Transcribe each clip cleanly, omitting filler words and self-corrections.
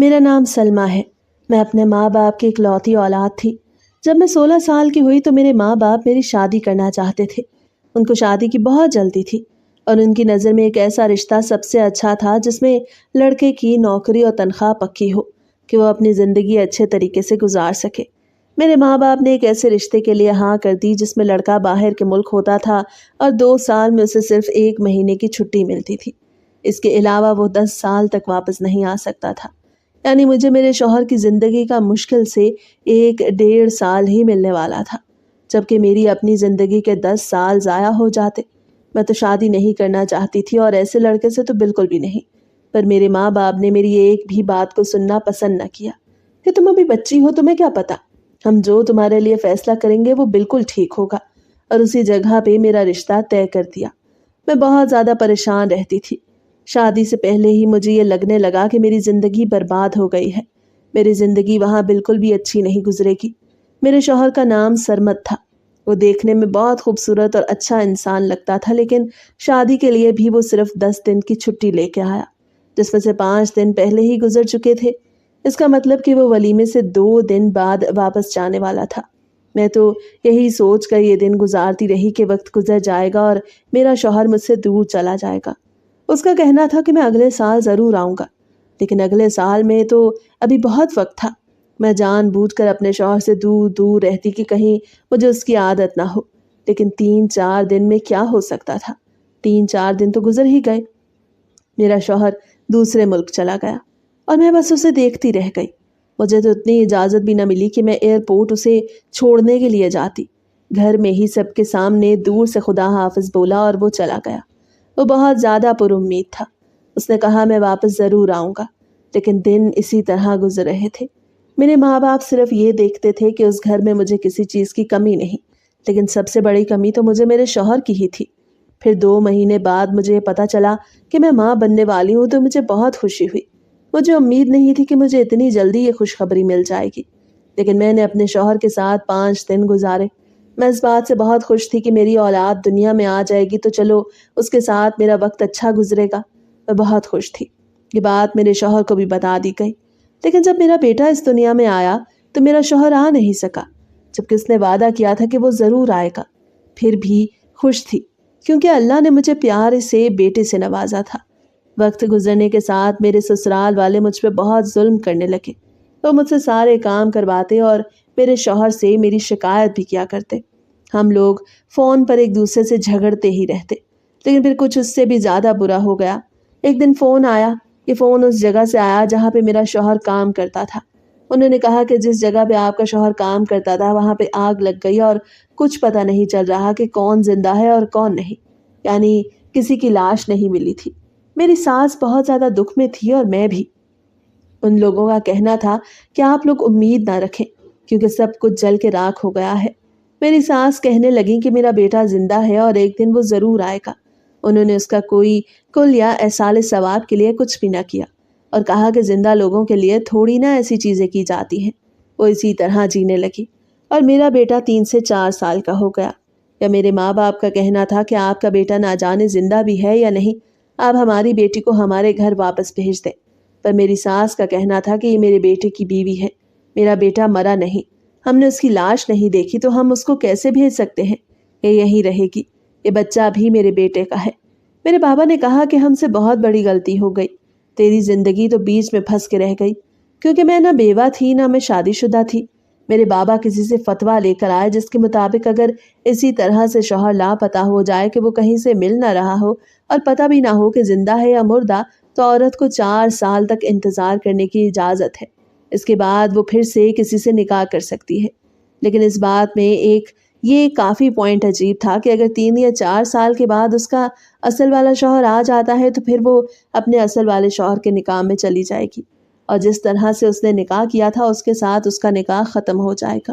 میرا نام سلمیٰ ہے۔ میں اپنے ماں باپ کی اکلوتی اولاد تھی۔ جب میں 16 سال کی ہوئی تو میرے ماں باپ میری شادی کرنا چاہتے تھے۔ ان کو شادی کی بہت جلدی تھی اور ان کی نظر میں ایک ایسا رشتہ سب سے اچھا تھا جس میں لڑکے کی نوکری اور تنخواہ پکی ہو کہ وہ اپنی زندگی اچھے طریقے سے گزار سکے۔ میرے ماں باپ نے ایک ایسے رشتے کے لیے ہاں کر دی جس میں لڑکا باہر کے ملک ہوتا تھا اور 2 سال میں اسے صرف 1 مہینے کی چھٹی ملتی تھی۔ اس کے علاوہ وہ 10 سال تک واپس نہیں آ سکتا تھا۔ یعنی مجھے میرے شوہر کی زندگی کا مشکل سے 1-1.5 سال ہی ملنے والا تھا، جبکہ میری اپنی زندگی کے 10 سال ضائع ہو جاتے۔ میں تو شادی نہیں کرنا چاہتی تھی اور ایسے لڑکے سے تو بالکل بھی نہیں، پر میرے ماں باپ نے میری ایک بھی بات کو سننا پسند نہ کیا کہ تم ابھی بچی ہو، تمہیں کیا پتا، ہم جو تمہارے لیے فیصلہ کریں گے وہ بالکل ٹھیک ہوگا، اور اسی جگہ پہ میرا رشتہ طے کر دیا۔ میں بہت زیادہ پریشان رہتی تھی۔ شادی سے پہلے ہی مجھے یہ لگنے لگا کہ میری زندگی برباد ہو گئی ہے، میری زندگی وہاں بالکل بھی اچھی نہیں گزرے گی۔ میرے شوہر کا نام سرمد تھا۔ وہ دیکھنے میں بہت خوبصورت اور اچھا انسان لگتا تھا، لیکن شادی کے لیے بھی وہ صرف 10 دن کی چھٹی لے کے آیا، جس میں سے 5 دن پہلے ہی گزر چکے تھے۔ اس کا مطلب کہ وہ ولیمے سے 2 دن بعد واپس جانے والا تھا۔ میں تو یہی سوچ کر یہ دن گزارتی رہی کہ وقت گزر جائے گا اور میرا شوہر مجھ سے دور چلا جائے گا۔ اس کا کہنا تھا کہ میں اگلے سال ضرور آؤں گا، لیکن اگلے سال میں تو ابھی بہت وقت تھا۔ میں جان بوجھ کر اپنے شوہر سے دور دور رہتی کہ کہیں مجھے اس کی عادت نہ ہو، لیکن 3-4 دن میں کیا ہو سکتا تھا؟ 3-4 دن تو گزر ہی گئے۔ میرا شوہر دوسرے ملک چلا گیا اور میں بس اسے دیکھتی رہ گئی۔ مجھے تو اتنی اجازت بھی نہ ملی کہ میں ایئرپورٹ اسے چھوڑنے کے لیے جاتی۔ گھر میں ہی سب کے سامنے دور سے خدا حافظ بولا اور وہ چلا گیا۔ وہ بہت زیادہ پر امید تھا۔ اس نے کہا میں واپس ضرور آؤں گا، لیکن دن اسی طرح گزر رہے تھے۔ میرے ماں باپ صرف یہ دیکھتے تھے کہ اس گھر میں مجھے کسی چیز کی کمی نہیں، لیکن سب سے بڑی کمی تو مجھے میرے شوہر کی ہی تھی۔ پھر 2 مہینے بعد مجھے یہ پتا چلا کہ میں ماں بننے والی ہوں تو مجھے بہت خوشی ہوئی۔ مجھے امید نہیں تھی کہ مجھے اتنی جلدی یہ خوشخبری مل جائے گی، لیکن میں نے اپنے شوہر کے ساتھ 5 دن گزارے۔ میں اس بات سے بہت خوش تھی کہ میری اولاد دنیا میں آ جائے گی تو چلو اس کے ساتھ میرا وقت اچھا گزرے گا۔ میں بہت خوش تھی۔ یہ بات میرے شوہر کو بھی بتا دی گئی، لیکن جب میرا بیٹا اس دنیا میں آیا تو میرا شوہر آ نہیں سکا، جبکہ اس نے وعدہ کیا تھا کہ وہ ضرور آئے گا۔ پھر بھی خوش تھی کیونکہ اللہ نے مجھے پیار سے بیٹے سے نوازا تھا۔ وقت گزرنے کے ساتھ میرے سسرال والے مجھ پہ بہت ظلم کرنے لگے۔ وہ مجھ سے سارے کام کرواتے اور میرے شوہر سے میری شکایت بھی کیا کرتے۔ ہم لوگ فون پر ایک دوسرے سے جھگڑتے ہی رہتے، لیکن پھر کچھ اس سے بھی زیادہ برا ہو گیا۔ ایک دن فون آیا۔ یہ فون اس جگہ سے آیا جہاں پہ میرا شوہر کام کرتا تھا۔ انہوں نے کہا کہ جس جگہ پہ آپ کا شوہر کام کرتا تھا وہاں پہ آگ لگ گئی اور کچھ پتہ نہیں چل رہا کہ کون زندہ ہے اور کون نہیں، یعنی کسی کی لاش نہیں ملی تھی۔ میری ساس بہت زیادہ دکھ میں تھی اور میں بھی۔ ان لوگوں کا کہنا تھا کہ آپ لوگ امید نہ رکھیں کیونکہ سب کچھ جل کے راکھ ہو گیا ہے۔ میری ساس کہنے لگیں کہ میرا بیٹا زندہ ہے اور ایک دن وہ ضرور آئے گا۔ انہوں نے اس کا کوئی کل یا ایصال ثواب کے لیے کچھ بھی نہ کیا اور کہا کہ زندہ لوگوں کے لیے تھوڑی نہ ایسی چیزیں کی جاتی ہیں۔ وہ اسی طرح جینے لگی اور میرا بیٹا 3 سے 4 سال کا ہو گیا۔ یا میرے ماں باپ کا کہنا تھا کہ آپ کا بیٹا نہ جانے زندہ بھی ہے یا نہیں، آپ ہماری بیٹی کو ہمارے گھر واپس بھیج دیں۔ پر میری ساس کا کہنا تھا کہ یہ میرے بیٹے کی بیوی ہے، میرا بیٹا مرا نہیں، ہم نے اس کی لاش نہیں دیکھی تو ہم اس کو کیسے بھیج سکتے ہیں؟ یہ یہیں رہے گی، یہ بچہ بھی میرے بیٹے کا ہے۔ میرے بابا نے کہا کہ ہم سے بہت بڑی غلطی ہو گئی، تیری زندگی تو بیچ میں پھنس کے رہ گئی، کیونکہ میں نہ بیوہ تھی نہ میں شادی شدہ تھی۔ میرے بابا کسی سے فتویٰ لے کر آئے جس کے مطابق اگر اسی طرح سے شوہر لاپتہ ہو جائے کہ وہ کہیں سے مل نہ رہا ہو اور پتہ بھی نہ ہو کہ زندہ ہے یا مردہ تو عورت کو 4 سال تک انتظار کرنے کی اجازت ہے۔ اس کے بعد وہ پھر سے کسی سے نکاح کر سکتی ہے۔ لیکن اس بات میں یہ کافی پوائنٹ عجیب تھا کہ اگر 3 یا 4 سال کے بعد اس کا اصل والا شوہر آ جاتا ہے تو پھر وہ اپنے اصل والے شوہر کے نکاح میں چلی جائے گی اور جس طرح سے اس نے نکاح کیا تھا اس کے ساتھ اس کا نکاح ختم ہو جائے گا۔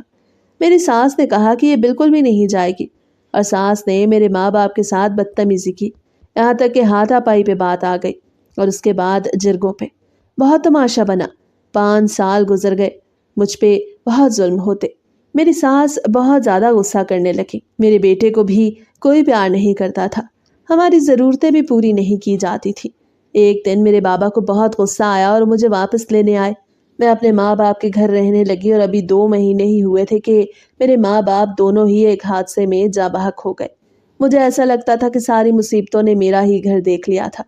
میری ساس نے کہا کہ یہ بالکل بھی نہیں جائے گی اور ساس نے میرے ماں باپ کے ساتھ بدتمیزی کی، یہاں تک کہ ہاتھا پائی پہ بات آ گئی اور اس کے بعد جرگوں پہ۔ بہت تماشا بنا۔ 5 سال گزر گئے، مجھ پہ بہت ظلم ہوتے۔ میری ساس بہت زیادہ غصہ کرنے لگی۔ میرے بیٹے کو بھی کوئی پیار نہیں کرتا تھا، ہماری ضرورتیں بھی پوری نہیں کی جاتی تھی۔ ایک دن میرے بابا کو بہت غصہ آیا اور مجھے واپس لینے آئے۔ میں اپنے ماں باپ کے گھر رہنے لگی اور ابھی 2 مہینے ہی ہوئے تھے کہ میرے ماں باپ دونوں ہی ایک حادثے میں جاں بحق ہو گئے۔ مجھے ایسا لگتا تھا کہ ساری مصیبتوں نے میرا ہی گھر دیکھ لیا تھا۔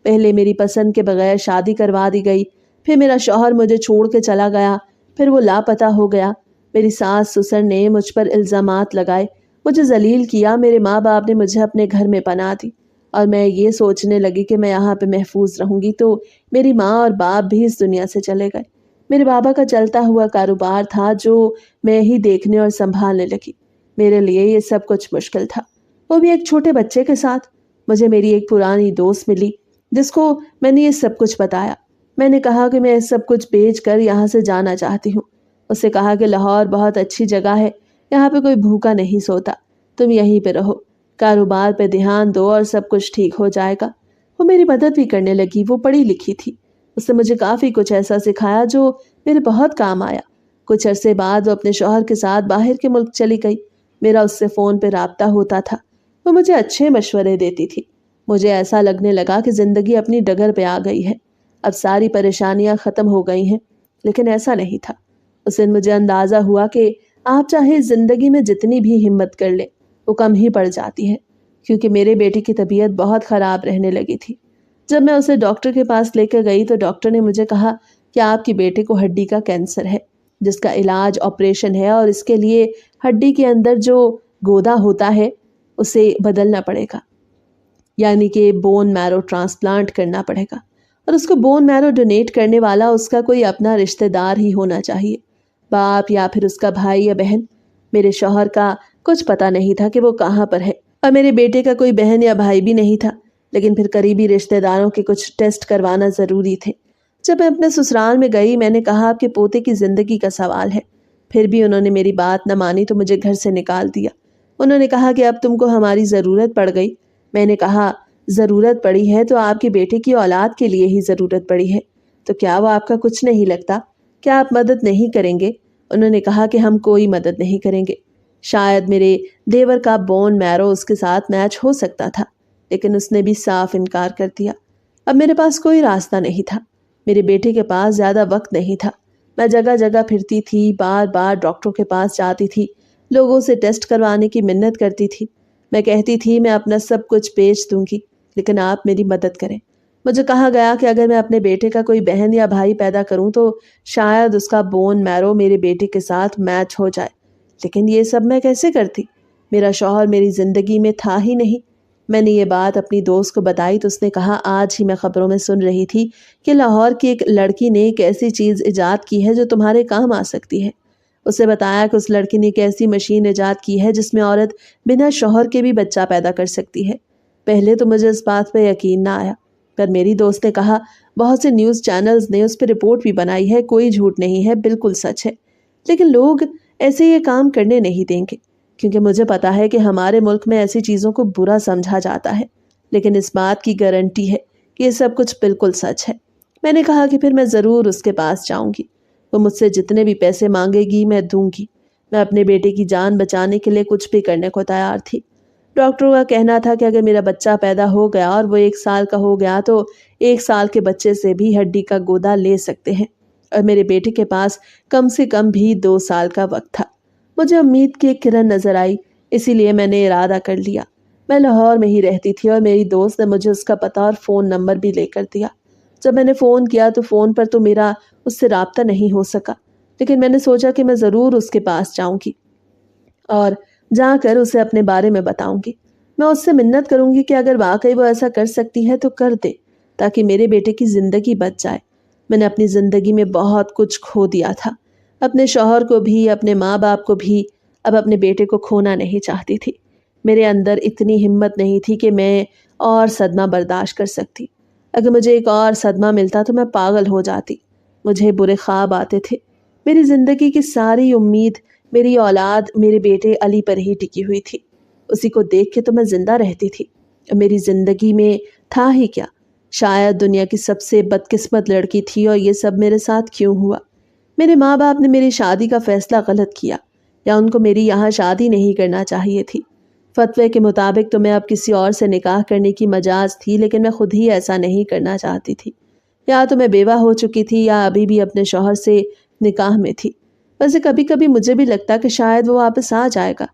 پہلے میری پسند کے بغیر شادی کروا دی گئی، پھر میرا شوہر مجھے چھوڑ کے چلا گیا، پھر وہ لاپتہ ہو گیا۔ میری ساس سسر نے مجھ پر الزامات لگائے، مجھے ذلیل کیا۔ میرے ماں باپ نے مجھے اپنے گھر میں پناہ دی اور میں یہ سوچنے لگی کہ میں یہاں پہ محفوظ رہوں گی تو میری ماں اور باپ بھی اس دنیا سے چلے گئے۔ میرے بابا کا چلتا ہوا کاروبار تھا جو میں ہی دیکھنے اور سنبھالنے لگی۔ میرے لیے یہ سب کچھ مشکل تھا، وہ بھی ایک چھوٹے بچے کے ساتھ۔ مجھے میری ایک پرانی دوست ملی جس کو میں نے یہ سب کچھ بتایا۔ میں نے کہا کہ میں سب کچھ بیچ کر یہاں سے جانا چاہتی ہوں۔ اس سے کہا کہ لاہور بہت اچھی جگہ ہے، یہاں پہ کوئی بھوکا نہیں سوتا، تم یہیں پہ رہو، کاروبار پہ دھیان دو اور سب کچھ ٹھیک ہو جائے گا۔ وہ میری مدد بھی کرنے لگی، وہ پڑھی لکھی تھی، اس نے مجھے کافی کچھ ایسا سکھایا جو میرے بہت کام آیا۔ کچھ عرصے بعد وہ اپنے شوہر کے ساتھ باہر کے ملک چلی گئی۔ میرا اس سے فون پہ رابطہ ہوتا تھا، وہ مجھے اچھے مشورے دیتی تھی۔ مجھے ایسا لگنے لگا کہ زندگی اپنی ڈگر پہ آ گئی ہے، اب ساری پریشانیاں ختم ہو گئی ہیں، لیکن ایسا نہیں تھا۔ اس دن مجھے اندازہ ہوا کہ آپ چاہے زندگی میں جتنی بھی ہمت کر لیں وہ کم ہی پڑ جاتی ہے، کیونکہ میرے بیٹے کی طبیعت بہت خراب رہنے لگی تھی۔ جب میں اسے ڈاکٹر کے پاس لے کے گئی تو ڈاکٹر نے مجھے کہا کہ آپ کی بیٹے کو ہڈی کا کینسر ہے، جس کا علاج آپریشن ہے اور اس کے لیے ہڈی کے اندر جو گودا ہوتا ہے اسے بدلنا پڑے گا، یعنی کہ بون میرو ٹرانسپلانٹ کرنا پڑے گا، اور اس کو بون میرو ڈونیٹ کرنے والا اس کا کوئی اپنا رشتہ دار ہی ہونا چاہیے، باپ یا پھر اس کا بھائی یا بہن۔ میرے شوہر کا کچھ پتہ نہیں تھا کہ وہ کہاں پر ہے، اور میرے بیٹے کا کوئی بہن یا بھائی بھی نہیں تھا، لیکن پھر قریبی رشتہ داروں کے کچھ ٹیسٹ کروانا ضروری تھے۔ جب میں اپنے سسرال میں گئی میں نے کہا آپ کے پوتے کی زندگی کا سوال ہے، پھر بھی انہوں نے میری بات نہ مانی تو مجھے گھر سے نکال دیا۔ انہوں نے کہا کہ اب تم کو ہماری ضرورت پڑ گئی۔ میں نے کہا ضرورت پڑی ہے تو آپ کے بیٹے کی اولاد کے لیے ہی ضرورت پڑی ہے، تو کیا وہ آپ کا کچھ نہیں لگتا؟ کیا آپ مدد نہیں کریں گے؟ انہوں نے کہا کہ ہم کوئی مدد نہیں کریں گے۔ شاید میرے دیور کا بون میرو اس کے ساتھ میچ ہو سکتا تھا، لیکن اس نے بھی صاف انکار کر دیا۔ اب میرے پاس کوئی راستہ نہیں تھا، میرے بیٹے کے پاس زیادہ وقت نہیں تھا۔ میں جگہ جگہ پھرتی تھی، بار بار ڈاکٹروں کے پاس جاتی تھی، لوگوں سے ٹیسٹ کروانے کی منت کرتی تھی۔ میں کہتی تھی میں اپنا سب کچھ بیچ دوں گی، لیکن آپ میری مدد کریں۔ مجھے کہا گیا کہ اگر میں اپنے بیٹے کا کوئی بہن یا بھائی پیدا کروں تو شاید اس کا بون میرو میرے بیٹے کے ساتھ میچ ہو جائے، لیکن یہ سب میں کیسے کرتی؟ میرا شوہر میری زندگی میں تھا ہی نہیں۔ میں نے یہ بات اپنی دوست کو بتائی تو اس نے کہا آج ہی میں خبروں میں سن رہی تھی کہ لاہور کی ایک لڑکی نے ایک ایسی چیز ایجاد کی ہے جو تمہارے کام آ سکتی ہے۔ اسے بتایا کہ اس لڑکی نے ایک ایسی مشین ایجاد کی ہے جس میں عورت بنا شوہر کے بھی بچہ پیدا کر سکتی ہے۔ پہلے تو مجھے اس بات پہ یقین نہ آیا، پر میری دوست نے کہا بہت سے نیوز چینلز نے اس پہ رپورٹ بھی بنائی ہے، کوئی جھوٹ نہیں ہے، بالکل سچ ہے، لیکن لوگ ایسے یہ کام کرنے نہیں دیں گے، کیونکہ مجھے پتا ہے کہ ہمارے ملک میں ایسی چیزوں کو برا سمجھا جاتا ہے، لیکن اس بات کی گارنٹی ہے کہ یہ سب کچھ بالکل سچ ہے۔ میں نے کہا کہ پھر میں ضرور اس کے پاس جاؤں گی، وہ مجھ سے جتنے بھی پیسے مانگے گی میں دوں گی۔ میں اپنے بیٹے کی جان بچانے کے لیے کچھ بھی کرنے کو تیار تھی۔ ڈاکٹروں کا کہنا تھا کہ اگر میرا بچہ پیدا ہو گیا اور وہ 1 سال کا ہو گیا تو 1 سال کے بچے سے بھی ہڈی کا گودا لے سکتے ہیں، اور میرے بیٹے کے پاس کم سے کم بھی 2 سال کا وقت تھا۔ مجھے امید کی ایک کرن نظر آئی، اسی لیے میں نے ارادہ کر لیا۔ میں لاہور میں ہی رہتی تھی اور میری دوست نے مجھے اس کا پتہ اور فون نمبر بھی لے کر دیا۔ جب میں نے فون کیا تو فون پر تو میرا اس سے رابطہ نہیں ہو سکا، لیکن میں نے سوچا کہ میں ضرور اس کے پاس جاؤں گی اور جا کر اسے اپنے بارے میں بتاؤں گی۔ میں اس سے منت کروں گی کہ اگر واقعی وہ ایسا کر سکتی ہے تو کر دے، تاکہ میرے بیٹے کی زندگی بچ جائے۔ میں نے اپنی زندگی میں بہت کچھ کھو دیا تھا، اپنے شوہر کو بھی، اپنے ماں باپ کو بھی، اب اپنے بیٹے کو کھونا نہیں چاہتی تھی۔ میرے اندر اتنی ہمت نہیں تھی کہ میں اور صدمہ برداشت کر سکتی۔ اگر مجھے ایک اور صدمہ ملتا تو میں پاگل ہو جاتی۔ مجھے برے خواب آتے تھے، میری زندگی کی ساری امید میری اولاد میرے بیٹے علی پر ہی ٹکی ہوئی تھی، اسی کو دیکھ کے تو میں زندہ رہتی تھی۔ میری زندگی میں تھا ہی کیا؟ شاید دنیا کی سب سے بدقسمت لڑکی تھی، اور یہ سب میرے ساتھ کیوں ہوا؟ میرے ماں باپ نے میری شادی کا فیصلہ غلط کیا، یا ان کو میری یہاں شادی نہیں کرنا چاہیے تھی۔ فتوے کے مطابق تو میں اب کسی اور سے نکاح کرنے کی مجاز تھی، لیکن میں خود ہی ایسا نہیں کرنا چاہتی تھی۔ یا تو میں بیوہ ہو چکی تھی یا ابھی بھی اپنے شوہر سے نکاح میں تھی۔ ویسے کبھی کبھی مجھے بھی لگتا کہ شاید وہ واپس آ جائے گا۔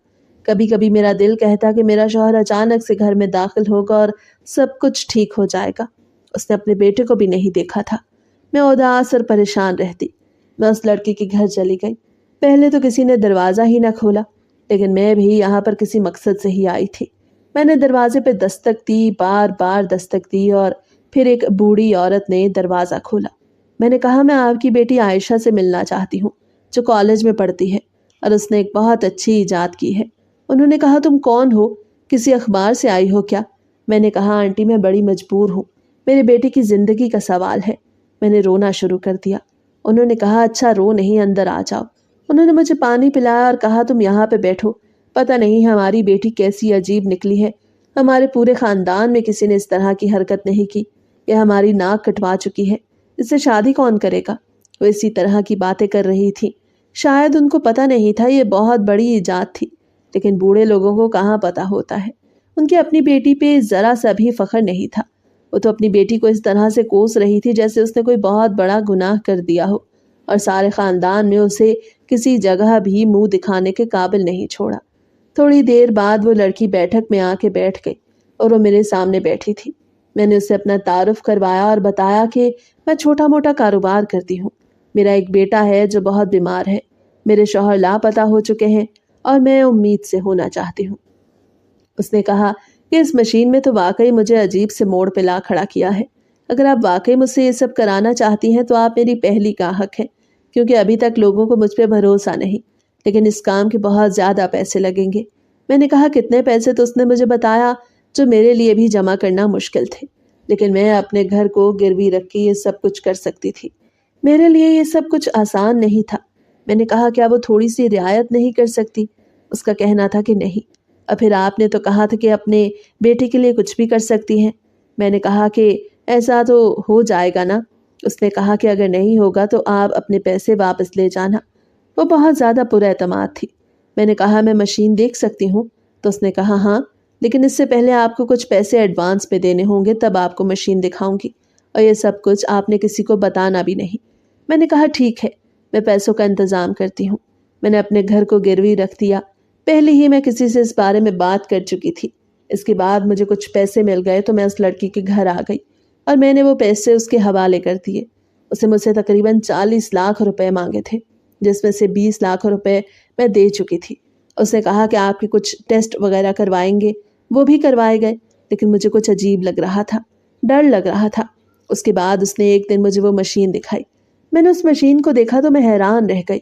کبھی کبھی میرا دل کہتا کہ میرا شوہر اچانک سے گھر میں داخل ہوگا اور سب کچھ ٹھیک ہو جائے گا۔ اس نے اپنے بیٹے کو بھی نہیں دیکھا تھا۔ میں اداس اور پریشان رہتی۔ میں اس لڑکی کے گھر چلی گئی۔ پہلے تو کسی نے دروازہ ہی نہ کھولا، لیکن میں بھی یہاں پر کسی مقصد سے ہی آئی تھی۔ میں نے دروازے پہ دستک دی، بار بار دستک دی، اور پھر ایک بوڑھی عورت نے دروازہ کھولا۔ میں نے کہا میں آپ کی بیٹی عائشہ سے ملنا چاہتی ہوں، جو کالج میں پڑھتی ہے اور اس نے ایک بہت اچھی ایجاد کی ہے۔ انہوں نے کہا تم کون ہو؟ کسی اخبار سے آئی ہو کیا؟ میں نے کہا آنٹی میں بڑی مجبور ہوں، میرے بیٹے کی زندگی کا سوال ہے۔ میں نے رونا شروع کر دیا۔ انہوں نے کہا اچھا رو نہیں، اندر آ جاؤ۔ انہوں نے مجھے پانی پلایا اور کہا تم یہاں پہ بیٹھو۔ پتہ نہیں ہماری بیٹی کیسی عجیب نکلی ہے، ہمارے پورے خاندان میں کسی نے اس طرح کی حرکت نہیں کی۔ یہ ہماری ناک کٹوا چکی ہے، اس سے شادی کون کرے گا؟ وہ اسی طرح کی باتیں کر رہی تھی۔ شاید ان کو پتہ نہیں تھا یہ بہت بڑی ایجاد تھی، لیکن بوڑھے لوگوں کو کہاں پتہ ہوتا ہے۔ ان کی اپنی بیٹی پہ ذرا سا بھی فخر نہیں تھا۔ وہ تو اپنی بیٹی کو اس طرح سے کوس رہی تھی جیسے اس نے کوئی بہت بڑا گناہ کر دیا ہو، اور سارے خاندان میں اسے کسی جگہ بھی منہ دکھانے کے قابل نہیں چھوڑا۔ تھوڑی دیر بعد وہ لڑکی بیٹھک میں آ کے بیٹھ گئی اور وہ میرے سامنے بیٹھی تھی۔ میں نے اسے اپنا تعارف کروایا اور بتایا کہ میں چھوٹا موٹا کاروبار کرتی ہوں۔ میرا ایک بیٹا ہے جو بہت بیمار ہے، میرے شوہر لاپتہ ہو چکے ہیں اور میں امید سے ہونا چاہتی ہوں۔ اس نے کہا کہ اس مشین میں تو واقعی مجھے عجیب سے موڑ پہ لا کھڑا کیا ہے۔ اگر آپ واقعی مجھ سے یہ سب کرانا چاہتی ہیں تو آپ میری پہلی گاہک ہیں، کیونکہ ابھی تک لوگوں کو مجھ پہ بھروسہ نہیں، لیکن اس کام کے بہت زیادہ پیسے لگیں گے۔ میں نے کہا کتنے پیسے؟ تو اس نے مجھے بتایا جو میرے لیے بھی جمع کرنا مشکل تھے، لیکن میں اپنے گھر کو گروی رکھ کے یہ سب کچھ کر سکتی تھی۔ میرے لیے یہ سب کچھ آسان نہیں تھا۔ میں نے کہا کیا وہ تھوڑی سی رعایت نہیں کر سکتی؟ اس کا کہنا تھا کہ نہیں۔ اور پھر آپ نے تو کہا تھا کہ اپنے بیٹے کے لیے کچھ بھی کر سکتی ہیں۔ میں نے کہا کہ ایسا تو ہو جائے گا نا؟ اس نے کہا کہ اگر نہیں ہوگا تو آپ اپنے پیسے واپس لے جانا۔ وہ بہت زیادہ پر اعتماد تھی۔ میں نے کہا میں مشین دیکھ سکتی ہوں؟ تو اس نے کہا ہاں، لیکن اس سے پہلے آپ کو کچھ پیسے ایڈوانس پہ دینے ہوں گے، تب آپ کو مشین دکھاؤں گی، اور یہ سب کچھ آپ نے کسی کو بتانا بھی نہیں۔ میں نے کہا ٹھیک ہے، میں پیسوں کا انتظام کرتی ہوں۔ میں نے اپنے گھر کو گروی رکھ دیا۔ پہلے ہی میں کسی سے اس بارے میں بات کر چکی تھی۔ اس کے بعد مجھے کچھ پیسے مل گئے تو میں اس لڑکی کے گھر آ گئی اور میں نے وہ پیسے اس کے حوالے کر دیے۔ اسے مجھ سے تقریباً 40 لاکھ روپے مانگے تھے، جس میں سے 20 لاکھ روپے میں دے چکی تھی۔ اس نے کہا کہ آپ کے کچھ ٹیسٹ وغیرہ کروائیں گے، وہ بھی کروائے گئے، لیکن مجھے کچھ عجیب لگ رہا تھا، ڈر لگ رہا تھا۔ اس کے بعد اس نے ایک دن مجھے وہ مشین دکھائی۔ میں نے اس مشین کو دیکھا تو میں حیران رہ گئی۔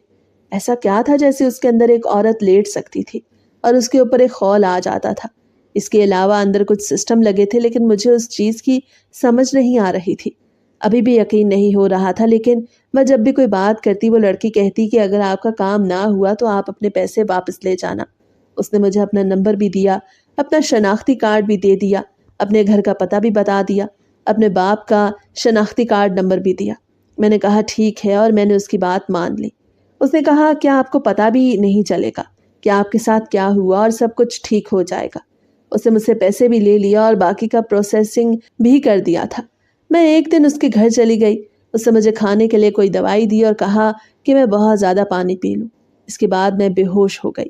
ایسا کیا تھا جیسے اس کے اندر ایک عورت لیٹ سکتی تھی اور اس کے اوپر ایک خول آ جاتا تھا۔ اس کے علاوہ اندر کچھ سسٹم لگے تھے، لیکن مجھے اس چیز کی سمجھ نہیں آ رہی تھی۔ ابھی بھی یقین نہیں ہو رہا تھا، لیکن میں جب بھی کوئی بات کرتی وہ لڑکی کہتی کہ اگر آپ کا کام نہ ہوا تو آپ اپنے پیسے واپس لے جانا۔ اس نے مجھے اپنا نمبر بھی دیا، اپنا شناختی کارڈ بھی دے دیا، اپنے گھر کا پتہ بھی بتا دیا، اپنے باپ کا شناختی کارڈ نمبر بھی دیا۔ میں نے کہا ٹھیک ہے، اور میں نے اس کی بات مان لی۔ اس نے کہا کیا آپ کو پتہ بھی نہیں چلے گا کہ آپ کے ساتھ کیا ہوا، اور سب کچھ ٹھیک ہو جائے گا۔ اس نے مجھ سے پیسے بھی لے لیا اور باقی کا پروسیسنگ بھی کر دیا تھا۔ میں ایک دن اس کے گھر چلی گئی۔ اس نے مجھے کھانے کے لیے کوئی دوائی دی اور کہا کہ میں بہت زیادہ پانی پی لوں۔ اس کے بعد میں بے ہوش ہو گئی۔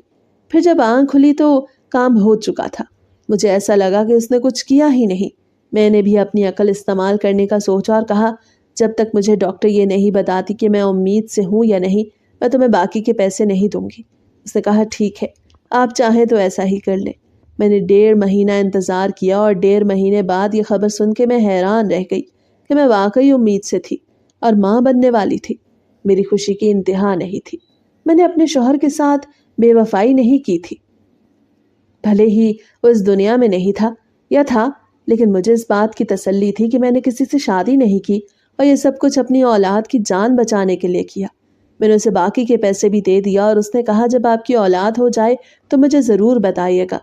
پھر جب آنکھ کھلی تو کام ہو چکا تھا۔ مجھے ایسا لگا کہ اس نے کچھ کیا ہی نہیں۔ میں نے بھی اپنی عقل استعمال کرنے کا سوچا اور کہا جب تک مجھے ڈاکٹر یہ نہیں بتاتی کہ میں امید سے ہوں یا نہیں، میں تمہیں باقی کے پیسے نہیں دوں گی۔ اس نے کہا ٹھیک ہے، آپ چاہیں تو ایسا ہی کر لیں۔ میں نے 1.5 مہینہ انتظار کیا، اور 1.5 مہینے بعد یہ خبر سن کے میں حیران رہ گئی کہ میں واقعی امید سے تھی اور ماں بننے والی تھی۔ میری خوشی کی انتہا نہیں تھی۔ میں نے اپنے شوہر کے ساتھ بے وفائی نہیں کی تھی، بھلے ہی وہ اس دنیا میں نہیں تھا یا تھا، لیکن مجھے اس بات کی تسلی تھی کہ میں نے کسی سے شادی نہیں کی اور یہ سب کچھ اپنی اولاد کی جان بچانے کے لیے کیا۔ میں نے اسے باقی کے پیسے بھی دے دیا، اور اس نے کہا جب آپ کی اولاد ہو جائے تو مجھے ضرور بتائیے گا،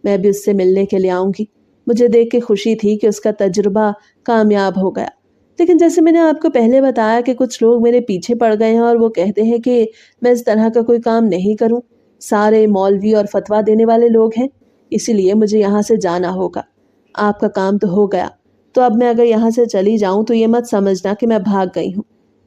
میں بھی اس سے ملنے کے لیے آؤں گی۔ مجھے دیکھ کے خوشی تھی کہ اس کا تجربہ کامیاب ہو گیا، لیکن جیسے میں نے آپ کو پہلے بتایا کہ کچھ لوگ میرے پیچھے پڑ گئے ہیں اور وہ کہتے ہیں کہ میں اس طرح کا کوئی کام نہیں کروں۔ سارے مولوی اور فتویٰ دینے والے لوگ ہیں۔ اسی لیے مجھے یہاں سے جانا ہوگا۔ آپ کا کام تو ہو گیا، تو اب میں اگر یہاں سے چلی جاؤں تو یہ مت سمجھنا کہ میں بھاگ گئی ہوں۔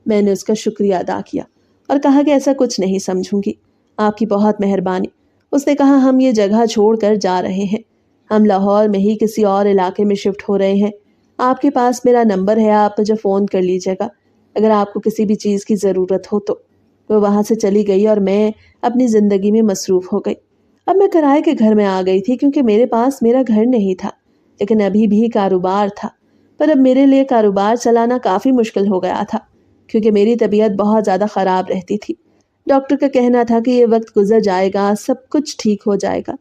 میں نے اس کا شکریہ ادا کیا اور کہا کہ ایسا کچھ نہیں سمجھوں گی، آپ کی بہت مہربانی۔ اس نے کہا ہم یہ جگہ چھوڑ کر جا رہے ہیں، ہم لاہور میں ہی کسی اور علاقے میں شفٹ ہو رہے ہیں۔ آپ کے پاس میرا نمبر ہے، آپ مجھے فون کر لیجیے گا اگر آپ کو کسی بھی چیز کی ضرورت ہو تو۔ وہ وہاں سے چلی گئی اور میں اپنی زندگی میں مصروف ہو گئی۔ اب میں کرائے کے گھر میں آ گئی تھی کیونکہ میرے پاس میرا گھر نہیں تھا، لیکن ابھی بھی کاروبار تھا۔ پر اب میرے لیے کاروبار چلانا کافی مشکل ہو گیا تھا کیونکہ میری طبیعت بہت زیادہ خراب رہتی تھی۔ ڈاکٹر کا کہنا تھا کہ یہ وقت گزر جائے گا، سب کچھ ٹھیک ہو جائے گا۔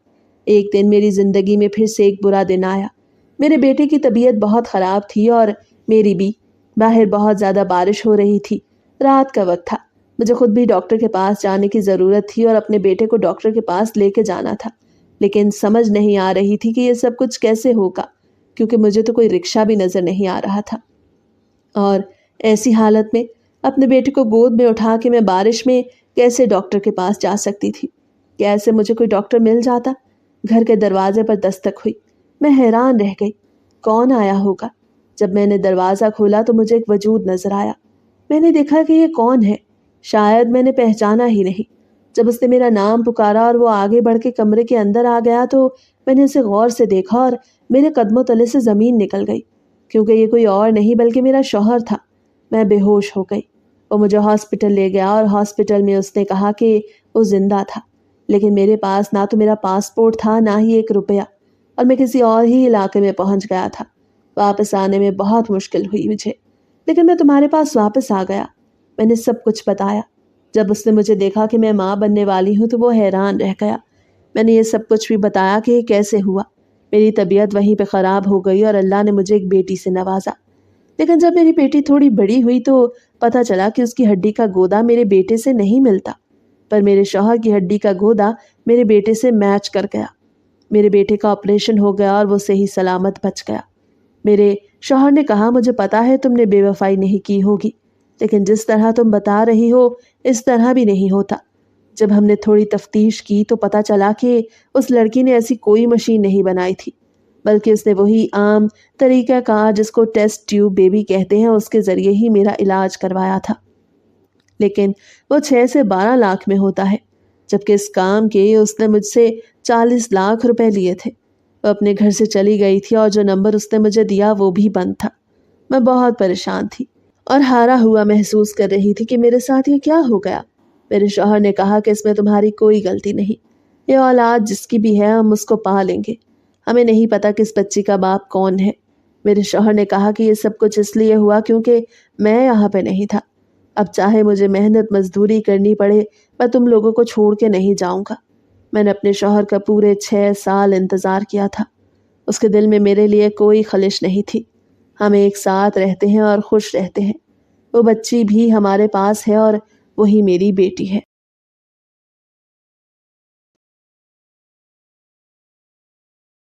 ایک دن میری زندگی میں پھر سے ایک برا دن آیا۔ میرے بیٹے کی طبیعت بہت خراب تھی اور میری بھی۔ باہر بہت زیادہ بارش ہو رہی تھی، رات کا وقت تھا۔ مجھے خود بھی ڈاکٹر کے پاس جانے کی ضرورت تھی اور اپنے بیٹے کو ڈاکٹر کے پاس لے کے جانا تھا، لیکن سمجھ نہیں آ رہی تھی کہ یہ سب کچھ کیسے ہوگا کیونکہ مجھے تو کوئی رکشہ بھی نظر نہیں آ رہا تھا۔ اور ایسی حالت میں اپنے بیٹے کو گود میں اٹھا کے میں بارش میں کیسے ڈاکٹر کے پاس جا سکتی تھی؟ کیسے مجھے کوئی ڈاکٹر مل جاتا؟ گھر کے دروازے پر دستک ہوئی۔ میں حیران رہ گئی، کون آیا ہوگا؟ جب میں نے دروازہ کھولا تو مجھے ایک وجود نظر آیا۔ میں نے دیکھا کہ یہ کون ہے، شاید میں نے پہچانا ہی نہیں۔ جب اس نے میرا نام پکارا اور وہ آگے بڑھ کے کمرے کے اندر آ گیا تو میں نے اسے غور سے دیکھا اور میرے قدموں تلے سے زمین نکل گئی کیونکہ یہ کوئی اور نہیں بلکہ میرا شوہر تھا۔ میں بے ہوش ہو گئی۔ وہ مجھے ہاسپٹل لے گیا اور ہاسپٹل میں اس نے کہا کہ وہ زندہ تھا، لیکن میرے پاس نہ تو میرا پاسپورٹ تھا نہ ہی ایک روپیہ، اور میں کسی اور ہی علاقے میں پہنچ گیا تھا۔ واپس آنے میں بہت مشکل ہوئی مجھے، لیکن میں تمہارے پاس واپس آ گیا۔ میں نے سب کچھ بتایا۔ جب اس نے مجھے دیکھا کہ میں ماں بننے والی ہوں تو وہ حیران رہ گیا۔ میں نے یہ سب کچھ بھی بتایا کہ یہ کیسے ہوا۔ میری طبیعت وہیں پہ خراب ہو گئی اور اللہ نے مجھے ایک بیٹی سے نوازا، لیکن جب میری بیٹی تھوڑی بڑی ہوئی تو پتہ چلا کہ اس کی ہڈی کا گودا میرے بیٹے سے نہیں ملتا، پر میرے شوہر کی ہڈی کا گودا میرے بیٹے سے میچ کر گیا۔ میرے بیٹے کا آپریشن ہو گیا اور وہ صحیح سلامت بچ گیا۔ میرے شوہر نے کہا مجھے پتا ہے تم نے بے وفائی نہیں کی ہوگی، لیکن جس طرح تم بتا رہی ہو اس طرح بھی نہیں ہوتا۔ جب ہم نے تھوڑی تفتیش کی تو پتہ چلا کہ اس لڑکی نے ایسی کوئی مشین نہیں بنائی تھی، بلکہ اس نے وہی عام طریقہ کار جس کو ٹیسٹ ٹیوب بیبی کہتے ہیں اس کے ذریعے ہی میرا علاج کروایا تھا، لیکن وہ 6 سے 12 لاکھ میں ہوتا ہے، جبکہ اس کام کے اس نے مجھ سے 40 لاکھ روپے لیے تھے۔ وہ اپنے گھر سے چلی گئی تھی اور جو نمبر اس نے مجھے دیا وہ بھی بند تھا۔ میں بہت پریشان تھی اور ہارا ہوا محسوس کر رہی تھی کہ میرے ساتھ یہ کیا ہو گیا۔ میرے شوہر نے کہا کہ اس میں تمہاری کوئی غلطی نہیں، یہ اولاد جس کی بھی ہے ہم اس کو پا لیں گے، ہمیں نہیں پتا کہ اس بچی کا باپ کون ہے۔ میرے شوہر نے کہا کہ یہ سب کچھ اس لیے ہوا کیونکہ میں یہاں پہ نہیں تھا۔ اب چاہے مجھے محنت مزدوری کرنی پڑے میں تم لوگوں کو چھوڑ کے نہیں جاؤں گا۔ میں نے اپنے شوہر کا پورے 6 سال انتظار کیا تھا۔ اس کے دل میں میرے لیے کوئی خلش نہیں تھی۔ ہم ایک ساتھ رہتے ہیں اور خوش رہتے ہیں۔ وہ بچی بھی ہمارے پاس ہے اور وہی میری بیٹی ہے۔